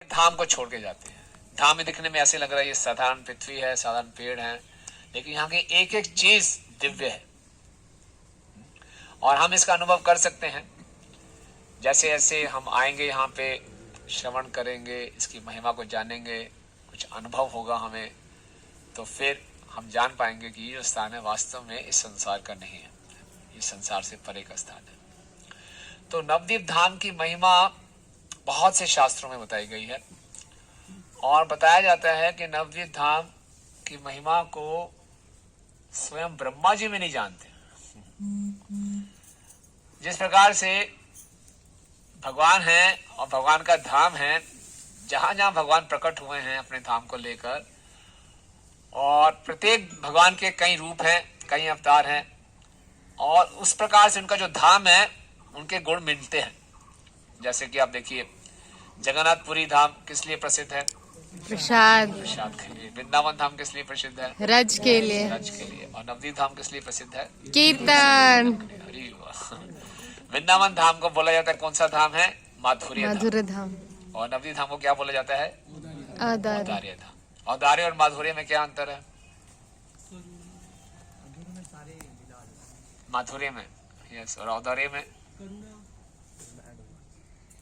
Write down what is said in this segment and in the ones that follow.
धाम को छोड़ के जाते हैं। धाम में दिखने में ऐसे लग रहा है ये साधारण पृथ्वी है, साधारण पेड़ है, लेकिन यहाँ की एक एक चीज दिव्य है और हम इसका अनुभव कर सकते हैं। जैसे जैसे हम आएंगे यहाँ पे, श्रवण करेंगे, इसकी महिमा को जानेंगे, कुछ अनुभव होगा हमें, तो फिर हम जान पाएंगे कि ये जो स्थान है वास्तव में इस संसार का नहीं है, ये संसार से परे का स्थान है। तो नवद्वीप धाम की महिमा बहुत से शास्त्रों में बताई गई है और बताया जाता है कि नवद्वीप धाम की महिमा को स्वयं ब्रह्मा जी भी नहीं जानते। जिस प्रकार से भगवान है और भगवान का धाम है, जहां जहां भगवान प्रकट हुए हैं अपने धाम को लेकर, और प्रत्येक भगवान के कई रूप हैं, कई अवतार हैं, और उस प्रकार से उनका जो धाम है उनके गुण मिलते हैं। जैसे कि आप देखिए, जगन्नाथपुरी धाम किस लिए प्रसिद्ध है? प्रसाद के लिए। वृंदावन धाम किस लिए प्रसिद्ध है? रज के लिए। और नवद्वीप धाम किस लिए प्रसिद्ध है? कीर्तन। वृंदावन धाम को बोला जाता है कौन सा धाम है? माधुर्य धाम। और नवद्वीप धाम को क्या बोला जाता है? औदार्य धाम। औदार्य और माधुर्य में क्या अंतर है? माधुर्य में यस, और औदार्य में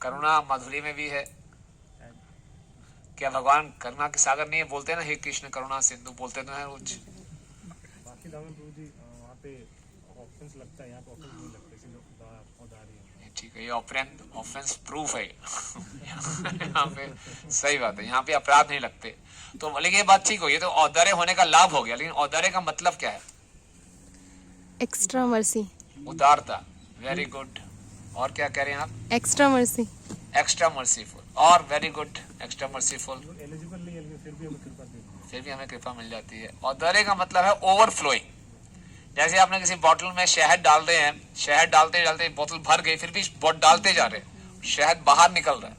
करुणा। माधुर्य में भी है। क्या भगवान करुणा के सागर नहीं है? बोलते हैं ना, हे कृष्ण करुणा सिंधु, बोलते तो है रोज। बाकी दामन प्रभु जी वहाँ पे ऑफेंस लगता है, यहाँ पे ऑफेंस नहीं लगता, इसीलिए औदार्य। ठीक है, ये ऑफेंस प्रूफ है। यहाँ पे सही बात है, यहाँ पे अपराध नहीं लगते। तो लेकिन ये बात ठीक हो, ये तो औदार्य होने का लाभ हो गया, लेकिन औदार्य का मतलब क्या है? Extra mercy. उदारता। Very good. और क्या कह रहे हैं आप? Extra mercy. Extra merciful. और very good, extra merciful. Eligible नहीं है, फिर भी हमें कृपा देती है। फिर भी हमें कृपा मिल जाती है। औदार्य का मतलब है ओवरफ्लोइंग। जैसे आपने किसी बोतल में शहद डाल रहे हैं, शहद डालते डालते बोतल भर गई, फिर भी डालते जा रहे हैं, शहद बाहर निकल रहा है।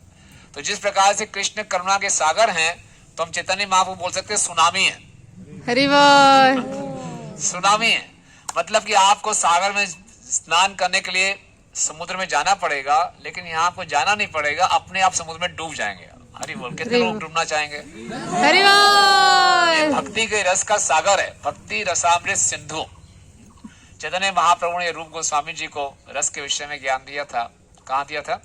तो जिस प्रकार से कृष्ण करुणा के सागर हैं, तो हम चैतन्य महाप्रभु बोल सकते हैं सुनामी है। हरि बोल। सुनामी है मतलब कि आपको सागर में स्नान करने के लिए समुद्र में जाना पड़ेगा, लेकिन यहाँ आपको जाना नहीं पड़ेगा, अपने आप समुद्र में डूब जाएंगे। हरि बोल। कितने लोग डूबना चाहेंगे? हरि बोल। भक्ति के रस का सागर है, भक्ति रसामृत सिंधु। चैतन्य महाप्रभु ने रूप गोस्वामी जी को रस के विषय में ज्ञान दिया था। कहाँ दिया था?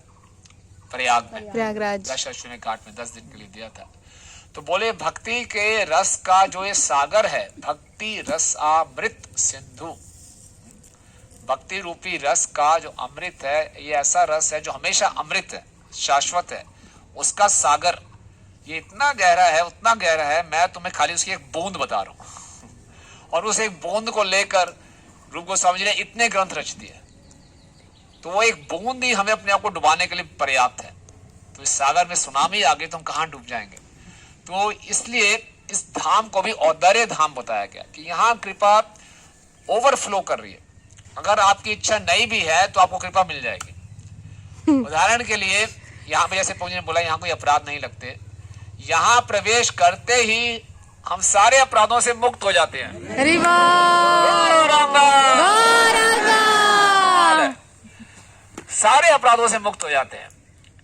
प्रयाग में, प्रयागराज दशाश्वमेध घाट में 10 दिन के लिए दिया था। तो बोले भक्ति के रस का जो ये सागर है, भक्ति रसामृत सिंधु, भक्ति रूपी रस का जो अमृत है, ये ऐसा रस है जो हमेशा अमृत है, शाश्वत है, उसका सागर ये इतना गहरा है, उतना गहरा है, मैं तुम्हें खाली उसकी एक बूंद बता रहा हूं। और उस एक बूंद को लेकर रूप गोस्वामी जी ने इतने ग्रंथ रच दिए। तो वो एक बूंद ही हमें अपने आप को डुबाने के लिए पर्याप्त है। तो इस सागर में सुनामी आ गई तो हम कहां डूब जाएंगे? तो इसलिए इस धाम को भी औदार्य धाम बताया गया कि यहाँ कृपा ओवरफ्लो कर रही है। अगर आपकी इच्छा नहीं भी है तो आपको कृपा मिल जाएगी। उदाहरण के लिए यहाँ पे जैसे पूज्य ने बोला, यहाँ कोई अपराध नहीं लगते। यहाँ प्रवेश करते ही हम सारे अपराधों से मुक्त हो जाते हैं। हरि बोल। सारे अपराधों से मुक्त हो जाते हैं।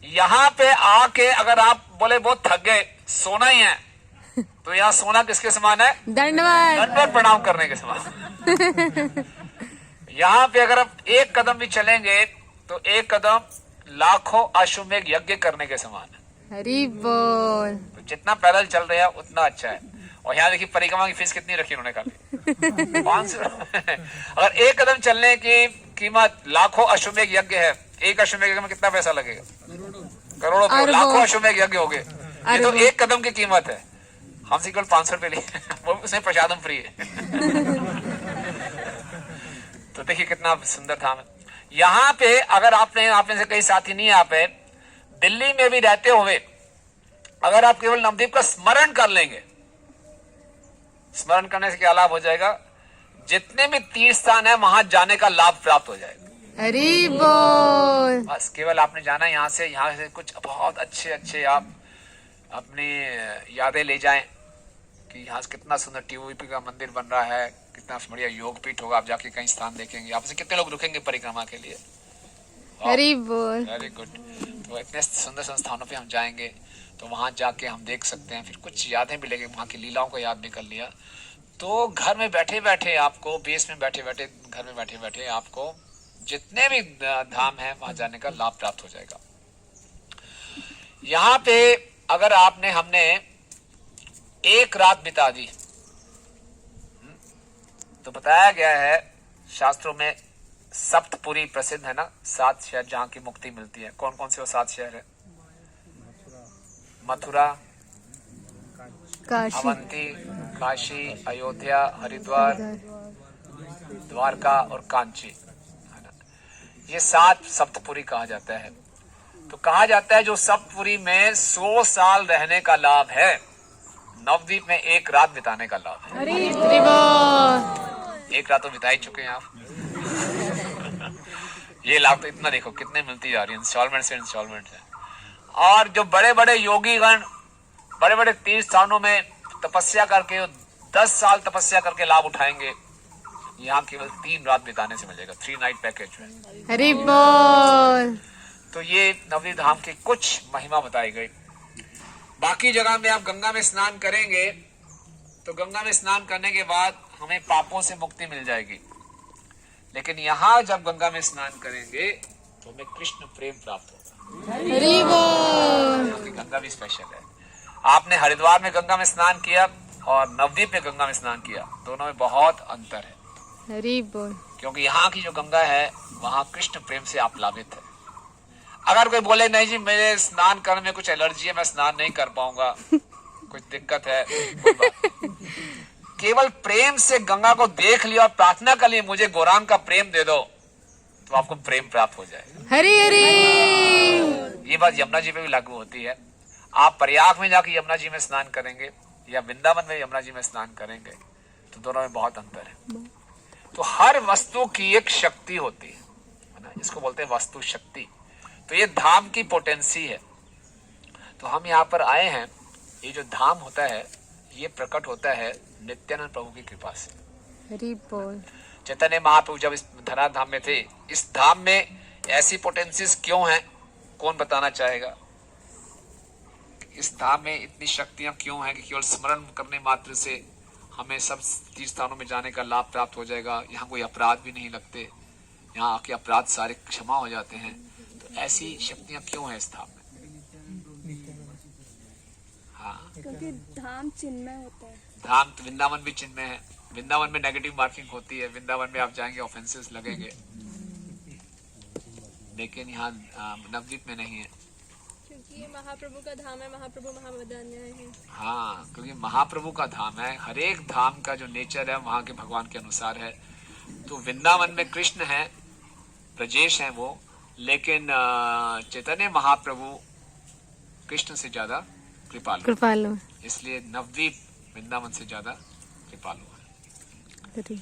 यहाँ पे आके अगर आप बोले बहुत थक गए, सोना ही है, तो यहाँ सोना किसके समान है? दंडवत प्रणाम करने के समान। यहाँ पे अगर आप एक कदम भी चलेंगे तो एक कदम लाखों अश्वमेघ यज्ञ करने के समान है। हरि बोल। तो जितना पैदल चल रहे हैं उतना अच्छा है। और यहाँ देखिए परिक्रमा की फीस कितनी रखी उन्होंने, काफी 500। अगर एक कदम चलने की कीमत लाखों अश्वमेघ यज्ञ है, एक अश्वमेघ यज्ञ में कितना पैसा लगेगा? करोड़ों। तो लाखों अश्वमेघ यज्ञ हो गए। ये तो एक कदम की कीमत है। हमसे केवल 500 रुपए लिए, वो उसमें प्रसादम फ्री है। तो देखिए कितना सुंदर धाम है। यहाँ पे अगर आपने से कई साथी नहीं आ पाए, दिल्ली में भी रहते हुए अगर आप केवल नवद्वीप का स्मरण कर लेंगे, स्मरण करने से क्या लाभ हो जाएगा? जितने भी तीर्थ स्थान है वहां जाने का लाभ प्राप्त हो जाएगा। हरि बोल। बस केवल आपने जाना, यहाँ से कुछ बहुत अच्छे अच्छे आप अपनी यादें ले जाएं कि यहाँ से कितना सुंदर टीओपी का मंदिर बन रहा है, कितना बढ़िया योग पीठ होगा। आप जाके कई स्थान देखेंगे, आपसे कितने लोग रुकेंगे परिक्रमा के लिए? हरि बोल। Very good. तो इतने सुंदर संस्थानों पे हम जाएंगे तो वहां जाके हम देख सकते हैं, फिर कुछ यादें भी लेंगे, वहां की लीलाओं को याद भी कर लिया। तो घर में बैठे बैठे आपको, बेस में बैठे बैठे, घर में बैठे बैठे आपको जितने भी धाम है वहां जाने का लाभ प्राप्त हो जाएगा। यहाँ पे अगर हमने एक रात बिता दी, तो बताया गया है शास्त्रों में, सप्तपुरी प्रसिद्ध है ना, 7 शहर जहां की मुक्ति मिलती है। कौन कौन से वो 7 शहर है? मथुरा, काशी, अवंती, काशी, अयोध्या, हरिद्वार, द्वारका और कांची, है ना। ये 7 सप्तपुरी कहा जाता है। तो कहा जाता है जो सप्तपुरी में 100 साल रहने का लाभ है, नवद्वीप में 1 रात बिताने का लाभ है। हरि बोल। 1 रात तो बिता ही चुके हैं आप। ये लाभ तो इतना देखो कितने मिलती जा रही है, इंस्टॉलमेंट से इंस्टॉलमेंट है। और जो बड़े बड़े योगीगण बड़े बड़े तीर्थ स्थानों में तपस्या करके 10 साल तपस्या करके लाभ उठाएंगे, यहाँ केवल 3 रात बिताने से मिलेगा। 3 नाइट पैकेज है। हरि बोल। तो ये नवद्वीप धाम की कुछ महिमा बताई गई। बाकी जगह में आप गंगा में स्नान करेंगे तो गंगा में स्नान करने के बाद हमें पापों से मुक्ति मिल जाएगी, लेकिन यहाँ जब गंगा में स्नान करेंगे तो हमें कृष्ण प्रेम प्राप्त होगा। हरि बोल। क्योंकि गंगा भी स्पेशल है। आपने हरिद्वार में गंगा में स्नान किया और नवद्वीप में गंगा में स्नान किया, दोनों में बहुत अंतर है। हरि बोल। क्योंकि यहाँ की जो गंगा है वहां कृष्ण प्रेम से आप्लावित है। अगर कोई बोले नहीं जी मेरे स्नान करने में कुछ एलर्जी है, मैं स्नान नहीं कर पाऊंगा, कुछ दिक्कत है, कोई बात नहीं। केवल प्रेम से गंगा को देख लिया और प्रार्थना कर लिया मुझे गौरांग का प्रेम दे दो, तो आपको प्रेम प्राप्त हो जाएगा। हरि हरि। ये बात यमुना जी पे भी लागू होती है। आप प्रयाग में जाके यमुना जी में स्नान करेंगे या वृंदावन में यमुना जी में स्नान करेंगे, तो दोनों में बहुत अंतर है। तो हर वस्तु की एक शक्ति होती है ना, इसको बोलते हैं वस्तु शक्ति। तो ये धाम की पोटेंसी है। तो हम यहाँ पर आए हैं, ये जो धाम होता है ये प्रकट होता है नित्यानंद प्रभु की कृपा से। हरि बोल। चैतन्य महाप्रभु जब इस धनार धाम में थे, इस धाम में ऐसी पोटेंसीज क्यों हैं, कौन बताना चाहेगा? इस धाम में इतनी शक्तियां क्यों हैं कि केवल स्मरण करने मात्र से हमें सब तीर्थ स्थानों में जाने का लाभ प्राप्त हो जाएगा। यहाँ कोई अपराध भी नहीं लगते, यहाँ आके अपराध सारे क्षमा हो जाते हैं। तो ऐसी शक्तियां क्यों हैं इस धाम में? हाँ, क्योंकि धाम चिन्मय होता है। धाम तो वृंदावन भी चिन्मय है। वृंदावन में नेगेटिव मार्किंग होती है, वृंदावन में आप जाएंगे ऑफेंसेस लगेंगे, लेकिन यहाँ नवद्वीप में नहीं है, क्योंकि ये महाप्रभु का धाम है, महाप्रभु महावदान्याय है। हाँ, क्योंकि महाप्रभु का धाम है। हर एक धाम का जो नेचर है वहां के भगवान के अनुसार है। तो वृंदावन में कृष्ण है, ब्रजेश है वो, लेकिन चैतन्य महाप्रभु कृष्ण से ज्यादा कृपालु, इसलिए नवद्वीप वृंदावन से ज्यादा कृपालु है। हरि।